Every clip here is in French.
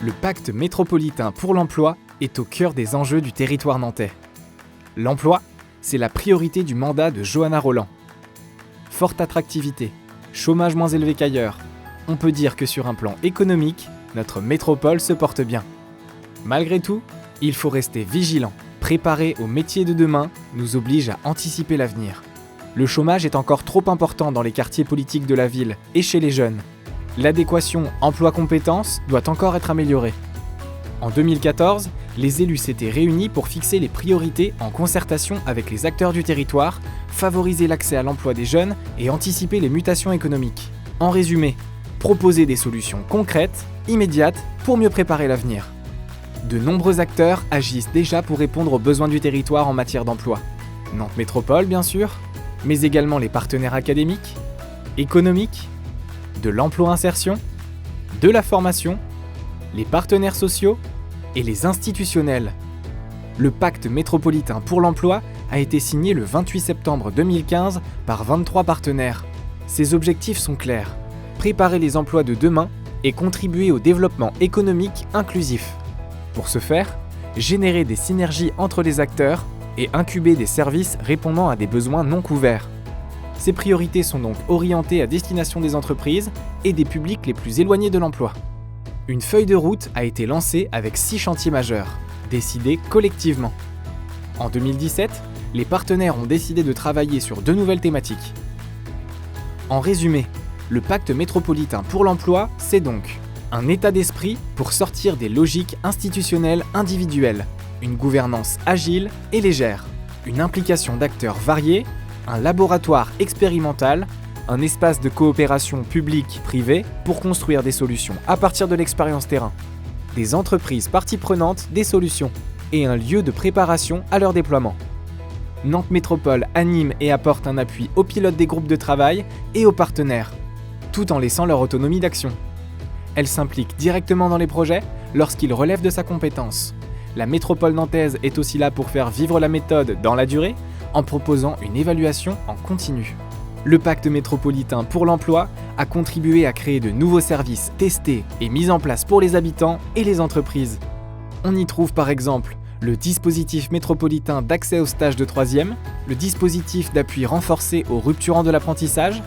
Le pacte métropolitain pour l'emploi est au cœur des enjeux du territoire nantais. L'emploi, c'est la priorité du mandat de Johanna Rolland. Forte attractivité, chômage moins élevé qu'ailleurs, on peut dire que sur un plan économique, notre métropole se porte bien. Malgré tout, il faut rester vigilant. Préparer aux métiers de demain nous oblige à anticiper l'avenir. Le chômage est encore trop important dans les quartiers politiques de la ville et chez les jeunes. L'adéquation emploi-compétences doit encore être améliorée. En 2014, les élus s'étaient réunis pour fixer les priorités en concertation avec les acteurs du territoire, favoriser l'accès à l'emploi des jeunes et anticiper les mutations économiques. En résumé, proposer des solutions concrètes, immédiates, pour mieux préparer l'avenir. De nombreux acteurs agissent déjà pour répondre aux besoins du territoire en matière d'emploi. Nantes Métropole, bien sûr, mais également les partenaires académiques, économiques, de l'emploi-insertion, de la formation, les partenaires sociaux et les institutionnels. Le pacte métropolitain pour l'emploi a été signé le 28 septembre 2015 par 23 partenaires. Ses objectifs sont clairs: préparer les emplois de demain et contribuer au développement économique inclusif. Pour ce faire, générer des synergies entre les acteurs et incuber des services répondant à des besoins non couverts. Ces priorités sont donc orientées à destination des entreprises et des publics les plus éloignés de l'emploi. Une feuille de route a été lancée avec 6 chantiers majeurs, décidés collectivement. En 2017, les partenaires ont décidé de travailler sur 2 nouvelles thématiques. En résumé, le pacte métropolitain pour l'emploi, c'est donc un état d'esprit pour sortir des logiques institutionnelles individuelles, une gouvernance agile et légère, une implication d'acteurs variés, un laboratoire expérimental, un espace de coopération publique-privée pour construire des solutions à partir de l'expérience terrain, des entreprises parties prenantes des solutions et un lieu de préparation à leur déploiement. Nantes Métropole anime et apporte un appui aux pilotes des groupes de travail et aux partenaires, tout en laissant leur autonomie d'action. Elle s'implique directement dans les projets lorsqu'ils relèvent de sa compétence. La métropole nantaise est aussi là pour faire vivre la méthode dans la durée, en proposant une évaluation en continu. Le pacte métropolitain pour l'emploi a contribué à créer de nouveaux services testés et mis en place pour les habitants et les entreprises. On y trouve par exemple le dispositif métropolitain d'accès aux stages de 3e, le dispositif d'appui renforcé aux rupturants de l'apprentissage,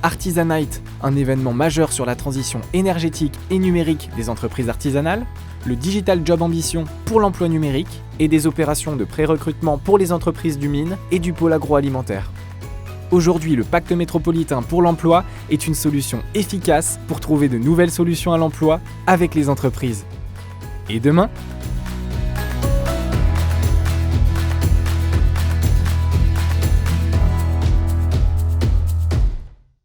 Artisanite, un événement majeur sur la transition énergétique et numérique des entreprises artisanales, le Digital Job Ambition pour l'emploi numérique et des opérations de pré-recrutement pour les entreprises du mine et du pôle agroalimentaire. Aujourd'hui, le pacte métropolitain pour l'emploi est une solution efficace pour trouver de nouvelles solutions à l'emploi avec les entreprises. Et demain ?